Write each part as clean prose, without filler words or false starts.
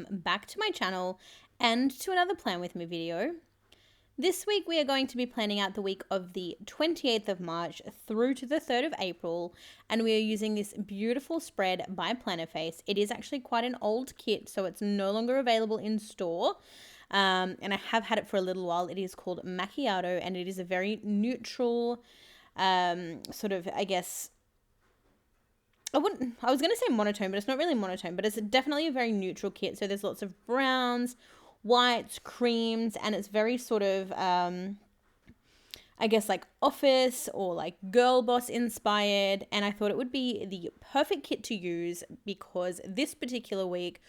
back to my channel and to another Plan With Me video. This week we are going to be planning out the week of the 28th of March through to the 3rd of April, and we are using this beautiful spread by Plannerface. It is actually quite an old kit, so it's no longer available in store, and I have had it for a little while. It is called Macchiato, and it is a very neutral sort of, I guess, I was going to say monotone, but it's not really monotone, but it's definitely a very neutral kit. So there's lots of browns, whites, creams, and it's very sort of, I guess like office or like girl boss inspired. And I thought it would be the perfect kit to use because this particular week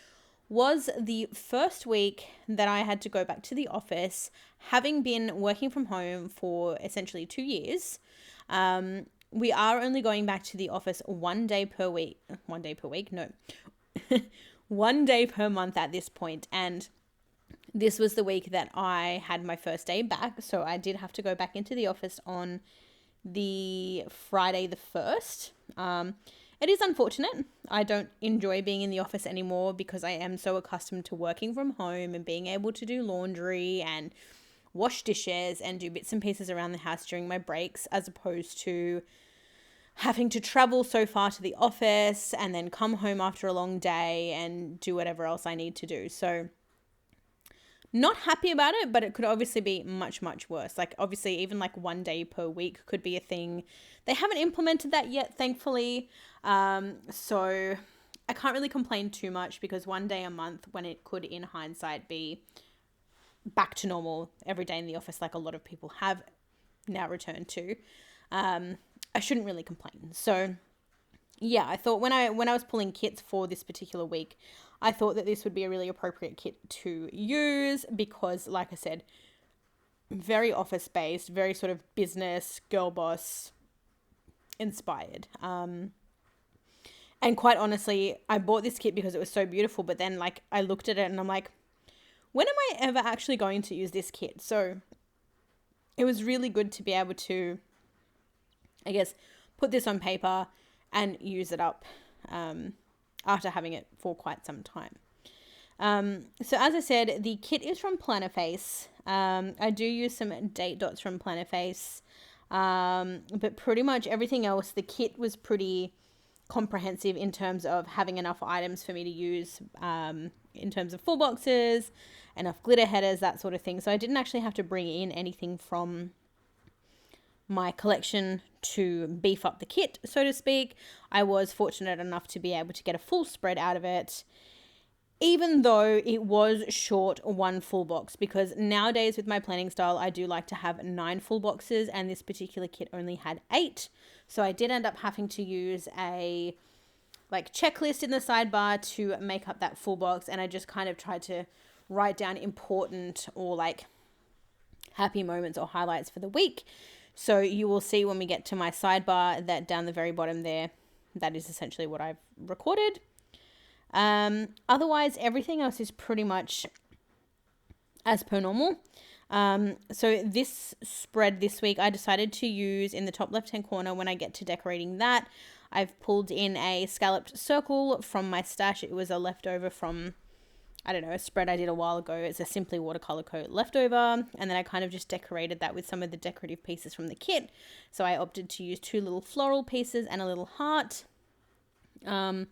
was the first week that I had to go back to the office, having been working from home for essentially 2 years. We are only going back to the office one day per month at this point. And this was the week that I had my first day back. So I did have to go back into the office on the Friday the 1st. It is unfortunate. I don't enjoy being in the office anymore because I am so accustomed to working from home and being able to do laundry and wash dishes and do bits and pieces around the house during my breaks, as opposed to having to travel so far to the office and then come home after a long day and do whatever else I need to do. So not happy about it, but it could obviously be much, much worse. Like obviously even like 1 day per week could be a thing. They haven't implemented that yet, thankfully. So I can't really complain too much because 1 day a month, when it could in hindsight be back to normal every day in the office, like a lot of people have now returned to, I shouldn't really complain. So yeah, I thought when I was pulling kits for this particular week, I thought that this would be a really appropriate kit to use because, like I said, very office based, very sort of business, girl boss inspired. And quite honestly, I bought this kit because it was so beautiful, but then like I looked at it and I'm like, when am I ever actually going to use this kit? So it was really good to be able to, I guess, put this on paper and use it up after having it for quite some time. So as I said, the kit is from Plannerface. I do use some date dots from Plannerface, but pretty much everything else, the kit was pretty comprehensive in terms of having enough items for me to use, in terms of full boxes, enough glitter headers, that sort of thing. So I didn't actually have to bring in anything from my collection to beef up the kit, so to speak. I was fortunate enough to be able to get a full spread out of it, even though it was short one full box, because nowadays with my planning style, I do like to have 9 full boxes, and this particular kit only had 8. So I did end up having to use a like checklist in the sidebar to make up that full box, and I just kind of tried to write down important or like happy moments or highlights for the week. So you will see when we get to my sidebar that down the very bottom there, that is essentially what I've recorded. Otherwise, everything else is pretty much as per normal. So this spread this week, I decided to use in the top left-hand corner when I get to decorating that. I've pulled in a scalloped circle from my stash. It was a leftover from, I don't know, a spread I did a while ago. It's a Simply Watercolor coat leftover. And then I kind of just decorated that with some of the decorative pieces from the kit. So I opted to use 2 little floral pieces and a little heart. I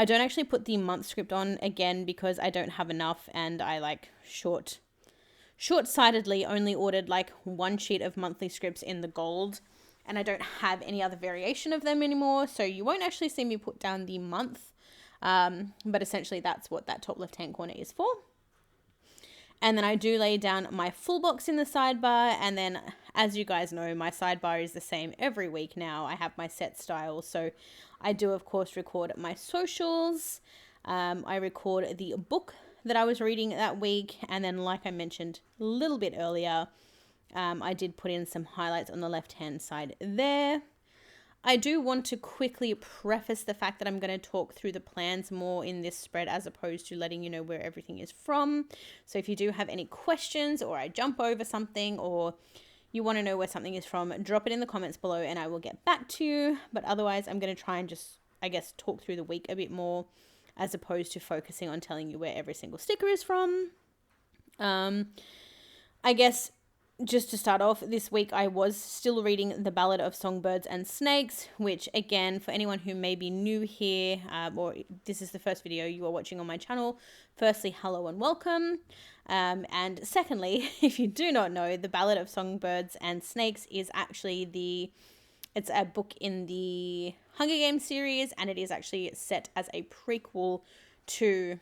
don't actually put the month script on again because I don't have enough, and I like short-sightedly only ordered like 1 sheet of monthly scripts in the gold, and I don't have any other variation of them anymore. So you won't actually see me put down the month. But essentially that's what that top left-hand corner is for. And then I do lay down my full box in the sidebar. And then, as you guys know, my sidebar is the same every week now. I have my set style. So I do, of course, record my socials. I record the book that I was reading that week. And then, like I mentioned a little bit earlier, I did put in some highlights on the left-hand side there. I do want to quickly preface the fact that I'm going to talk through the plans more in this spread as opposed to letting you know where everything is from. So if you do have any questions, or I jump over something, or you want to know where something is from, drop it in the comments below and I will get back to you. But otherwise, I'm going to try and just, I guess, talk through the week a bit more as opposed to focusing on telling you where every single sticker is from. I guess just to start off, this week I was still reading The Ballad of Songbirds and Snakes, which again, for anyone who may be new here, or this is the first video you are watching on my channel, firstly, hello and welcome. And secondly, if you do not know, The Ballad of Songbirds and Snakes is actually it's a book in the Hunger Games series, and it is actually set as a prequel to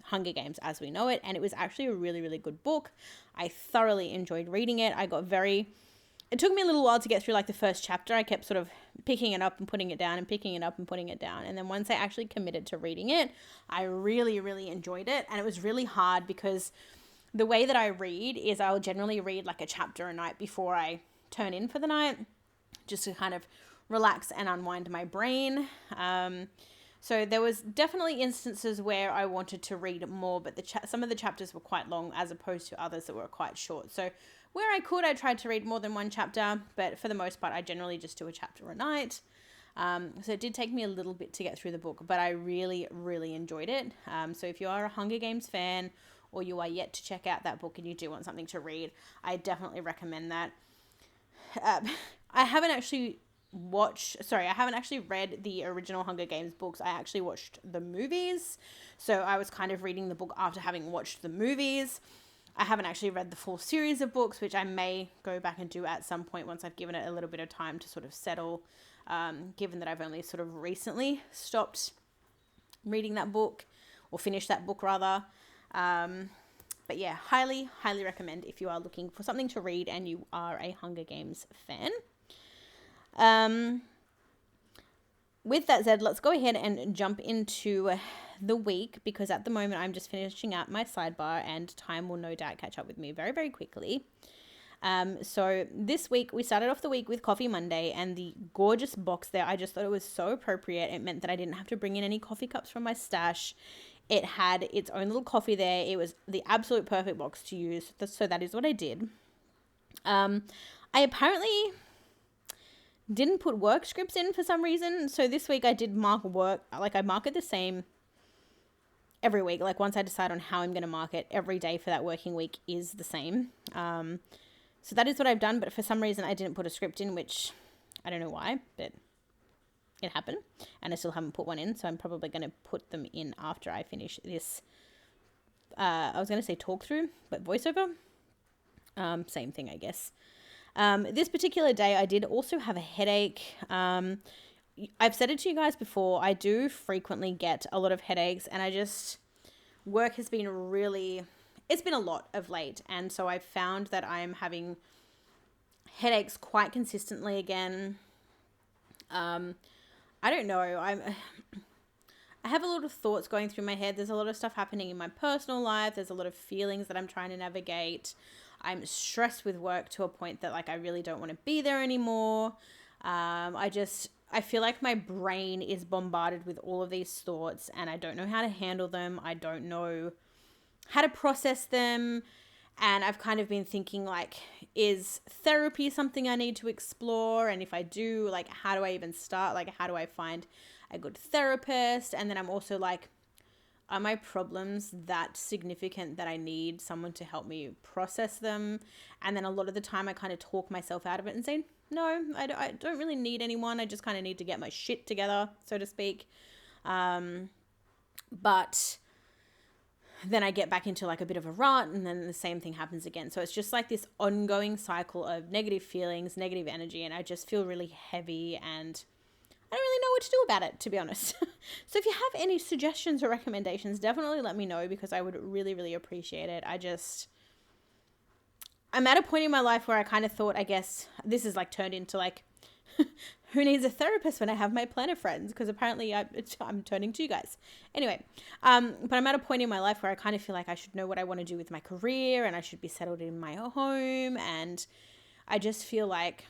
Hunger Games as we know it, and it was actually a really, really good book. I thoroughly enjoyed reading it. It took me a little while to get through like the first chapter. I kept sort of picking it up and putting it down and picking it up and putting it down. And then once I actually committed to reading it, I really, really enjoyed it. And it was really hard because the way that I read is I'll generally read like a chapter a night before I turn in for the night, just to kind of relax and unwind my brain. So there was definitely instances where I wanted to read more, but some of the chapters were quite long as opposed to others that were quite short. So where I could, I tried to read more than one chapter, but for the most part, I generally just do a chapter a night. So it did take me a little bit to get through the book, but I really, really enjoyed it. So if you are a Hunger Games fan, or you are yet to check out that book and you do want something to read, I definitely recommend that. I haven't actually read the original Hunger Games books. I actually watched the movies. So I was kind of reading the book after having watched the movies. I haven't actually read the full series of books, which I may go back and do at some point once I've given it a little bit of time to sort of settle, given that I've only sort of recently stopped reading that book, or finished that book rather. But yeah, highly, highly recommend if you are looking for something to read and you are a Hunger Games fan. With that said, let's go ahead and jump into the week, because at the moment I'm just finishing out my sidebar and time will no doubt catch up with me very, very quickly. So this week we started off the week with Coffee Monday, and the gorgeous box there, I just thought it was so appropriate. It meant that I didn't have to bring in any coffee cups from my stash. It had its own little coffee there. It was the absolute perfect box to use. So that is what I did. I apparently didn't put work scripts in for some reason. So this week I did mark work. Like I mark it the same every week. Like once I decide on how I'm going to mark it, every day for that working week is the same. So that is what I've done. But for some reason I didn't put a script in, which I don't know why, but it happened. And I still haven't put one in. So I'm probably going to put them in after I finish this. I was going to say talk through, but voiceover. Same thing, I guess. This particular day, I did also have a headache. I've said it to you guys before, I do frequently get a lot of headaches, and work has been it's been a lot of late. And so I've found that I'm having headaches quite consistently again. I don't know. I have a lot of thoughts going through my head. There's a lot of stuff happening in my personal life. There's a lot of feelings that I'm trying to navigate. I'm stressed with work to a point that like I really don't want to be there anymore. I feel like my brain is bombarded with all of these thoughts, and I don't know how to handle them. I don't know how to process them. And I've kind of been thinking like, is therapy something I need to explore? And if I do, like, how do I even start? Like, how do I find a good therapist? And then I'm also like, are my problems that significant that I need someone to help me process them? And then a lot of the time I kind of talk myself out of it and say, no, I don't really need anyone. I just kind of need to get my shit together, so to speak. But then I get back into like a bit of a rut, and then the same thing happens again. So it's just like this ongoing cycle of negative feelings, negative energy, and I just feel really heavy, and I don't really know what to do about it, to be honest. So if you have any suggestions or recommendations, definitely let me know, because I would really, really appreciate it. I'm at a point in my life where I kind of thought, I guess, this is like turned into like, who needs a therapist when I have my planner friends? Because apparently I'm turning to you guys. Anyway, but I'm at a point in my life where I kind of feel like I should know what I want to do with my career, and I should be settled in my home. And I just feel like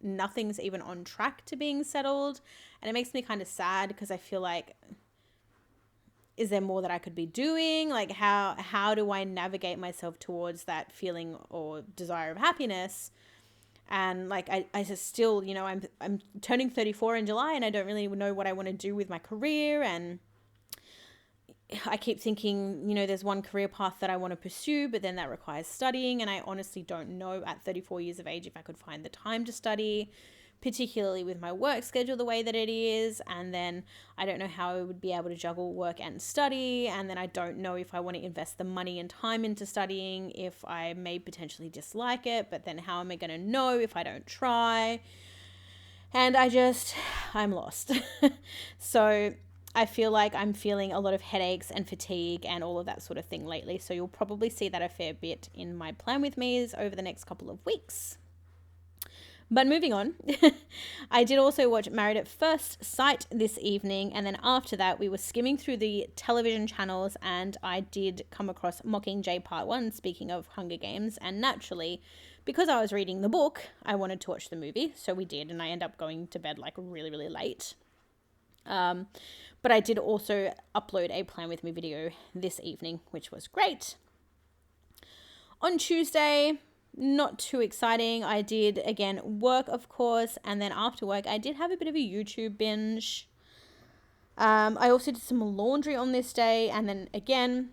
nothing's even on track to being settled. And it makes me kind of sad, because I feel like, is there more that I could be doing? Like, how do I navigate myself towards that feeling or desire of happiness? And like, I just still, I'm turning 34 in July, and I don't really know what I want to do with my career. And I keep thinking, there's one career path that I want to pursue, but then that requires studying. And I honestly don't know at 34 years of age if I could find the time to study, particularly with my work schedule the way that it is. And then I don't know how I would be able to juggle work and study. And then I don't know if I want to invest the money and time into studying, if I may potentially dislike it, but then how am I going to know if I don't try? And I'm lost. So I feel like I'm feeling a lot of headaches and fatigue and all of that sort of thing lately. So you'll probably see that a fair bit in my plan with me's over the next couple of weeks. But moving on, I did also watch Married at First Sight this evening. And then after that, we were skimming through the television channels and I did come across Mockingjay Part 1, speaking of Hunger Games. And naturally, because I was reading the book, I wanted to watch the movie. So we did. And I ended up going to bed like really, really late. But I did also upload a plan with me video this evening, which was great. On Tuesday, not too exciting. I did, again, work, of course. And then after work, I did have a bit of a YouTube binge. I also did some laundry on this day. And then again,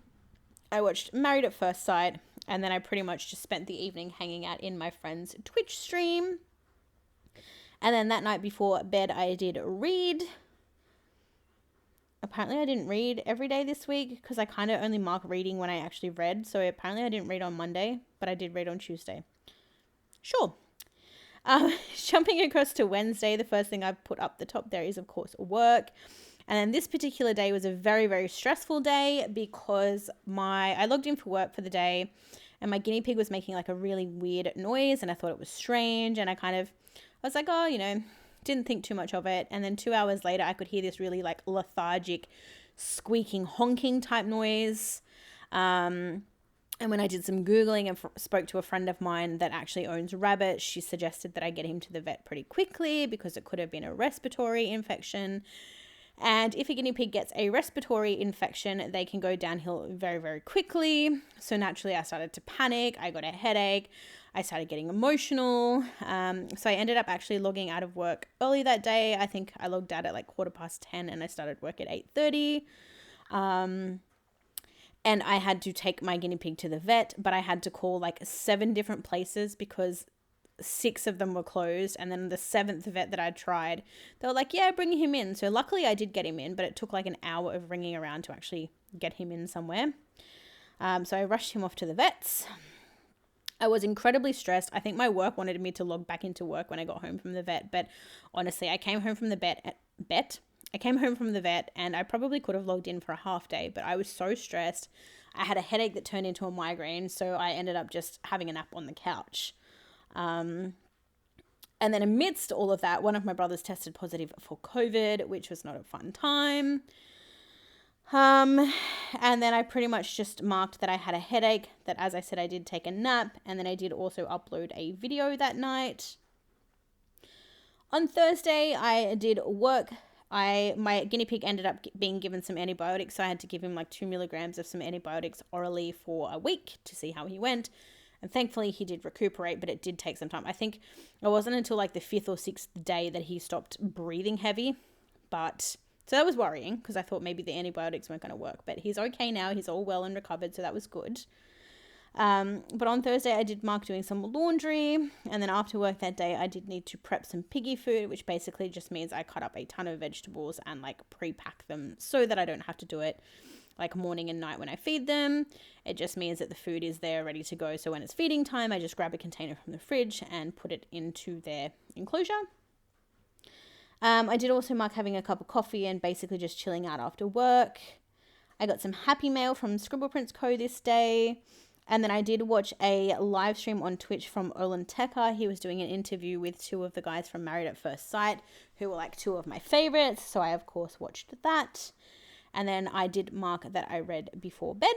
I watched Married at First Sight. And then I pretty much just spent the evening hanging out in my friend's Twitch stream. And then that night before bed, I did read. Apparently I didn't read every day this week because I kind of only mark reading when I actually read. So apparently I didn't read on Monday, but I did read on Tuesday. Sure. Jumping across to Wednesday, the first thing I put up the top there is, of course, work. And then this particular day was a very, very stressful day because I logged in for work for the day and my guinea pig was making like a really weird noise and I thought it was strange. And I was like, didn't think too much of it. And then 2 hours later, I could hear this really like lethargic, squeaking, honking type noise. And when I did some Googling and spoke to a friend of mine that actually owns rabbits, she suggested that I get him to the vet pretty quickly because it could have been a respiratory infection. And if a guinea pig gets a respiratory infection, they can go downhill very, very quickly. So naturally, I started to panic. I got a headache. I started getting emotional. So I ended up actually logging out of work early that day. I think I logged out at like 10:15 and I started work at 8:30. And I had to take my guinea pig to the vet, but I had to call like 7 different places because 6 of them were closed. And then the 7th vet that I tried, they were like, yeah, bring him in. So luckily I did get him in, but it took like an hour of ringing around to actually get him in somewhere. So I rushed him off to the vets. I was incredibly stressed. I think my work wanted me to log back into work when I got home from the vet. But honestly, I came home from the vet and I probably could have logged in for a half day, but I was so stressed. I had a headache that turned into a migraine. So I ended up just having a nap on the couch. And then amidst all of that, one of my brothers tested positive for COVID, which was not a fun time. And then I pretty much just marked that I had a headache, that as I said, I did take a nap, and then I did also upload a video that night. On Thursday, I did work. My guinea pig ended up being given some antibiotics, so I had to give him like 2 milligrams of some antibiotics orally for a week to see how he went. And thankfully he did recuperate, but it did take some time. I think it wasn't until like the 5th or 6th day that he stopped breathing heavy, so that was worrying because I thought maybe the antibiotics weren't going to work, but he's okay now. He's all well and recovered, so that was good. But on Thursday, I did mark doing some laundry, and then after work that day, I did need to prep some piggy food, which basically just means I cut up a ton of vegetables and like pre-pack them so that I don't have to do it like morning and night when I feed them. It just means that the food is there ready to go, so when it's feeding time, I just grab a container from the fridge and put it into their enclosure. I did also mark having a cup of coffee and basically just chilling out after work. I got some happy mail from Scribble Prints Co. this day. And then I did watch a live stream on Twitch from Olin Tekka. He was doing an interview with 2 of the guys from Married at First Sight, who were like 2 of my favorites. So I, of course, watched that. And then I did mark that I read before bed.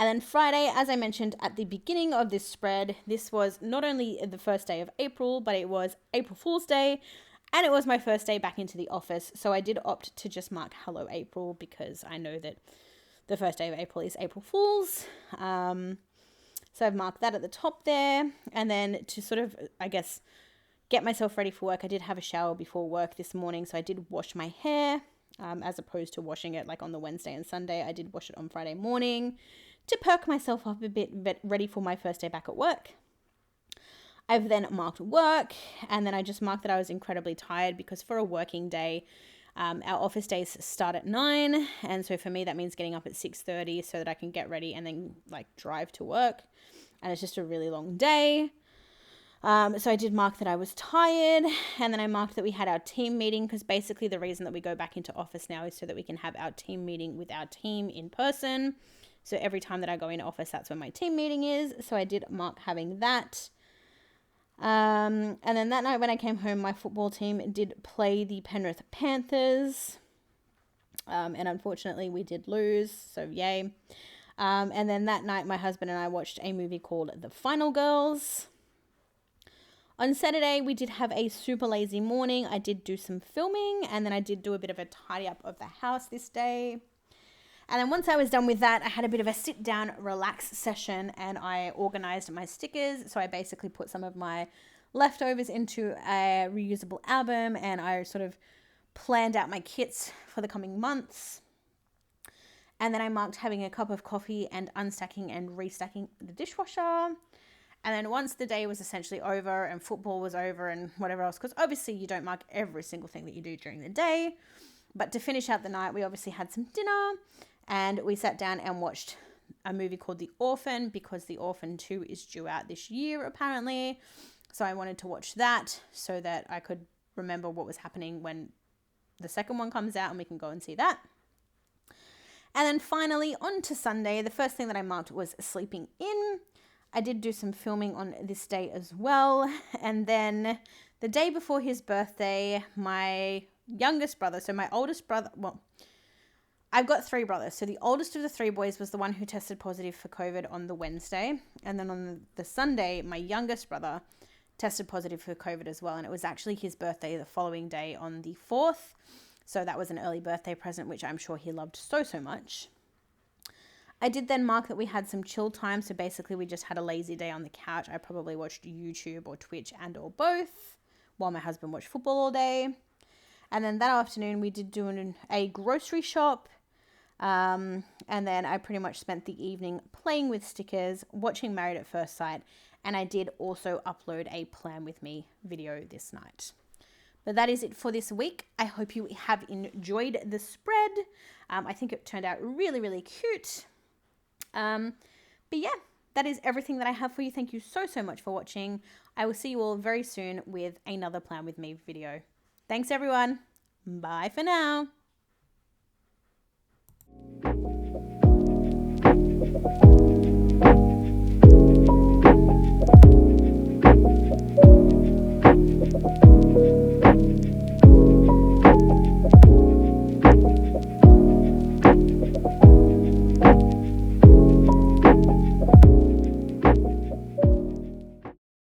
And then Friday, as I mentioned at the beginning of this spread, this was not only the first day of April, but it was April Fool's Day, and it was my first day back into the office. So I did opt to just mark Hello April because I know that the first day of April is April Fool's. So I've marked that at the top there. And then to sort of, I guess, get myself ready for work, I did have a shower before work this morning. So I did wash my hair. as opposed to washing it like on the Wednesday and Sunday. I did wash it on Friday morning to perk myself up a bit, ready for my first day back at work. I've then marked work, and then I just marked that I was incredibly tired because for a working day, our office days start at 9, and so for me that means getting up at 6:30 so that I can get ready and then like drive to work, and it's just a really long day. So I did mark that I was tired, and then I marked that we had our team meeting, because basically the reason that we go back into office now is so that we can have our team meeting with our team in person. So every time that I go into office, that's when my team meeting is. So I did mark having that. And then that night when I came home, my football team did play the Penrith Panthers. And unfortunately we did lose, so yay. And then that night my husband and I watched a movie called The Final Girls. On Saturday, we did have a super lazy morning. I did do some filming, and then I did do a bit of a tidy up of the house this day. And then once I was done with that, I had a bit of a sit down, relax session, and I organized my stickers. So I basically put some of my leftovers into a reusable album, and I sort of planned out my kits for the coming months. And then I marked having a cup of coffee and unstacking and restacking the dishwasher. And then once the day was essentially over and football was over and whatever else, because obviously you don't mark every single thing that you do during the day, but to finish out the night, we obviously had some dinner, and we sat down and watched a movie called The Orphan, because The Orphan 2 is due out this year apparently. So I wanted to watch that so that I could remember what was happening when the second one comes out, and we can go and see that. And then finally on to Sunday, the first thing that I marked was sleeping in. I did do some filming on this day as well. And then the day before his birthday, my youngest brother, so my oldest brother, well, I've got 3 brothers. So the oldest of the 3 boys was the one who tested positive for COVID on the Wednesday. And then on the Sunday, my youngest brother tested positive for COVID as well. And it was actually his birthday the following day on the 4th. So that was an early birthday present, which I'm sure he loved so, so much. I did then mark that we had some chill time. So basically we just had a lazy day on the couch. I probably watched YouTube or Twitch and or both while my husband watched football all day. And then that afternoon we did do a grocery shop. And then I pretty much spent the evening playing with stickers, watching Married at First Sight. And I did also upload a Plan With Me video this night. But that is it for this week. I hope you have enjoyed the spread. I think it turned out really, really cute. But yeah, that is everything that I have for you. Thank you so, so much for watching. I will see you all very soon with another Plan With Me video. Thanks everyone. Bye for now.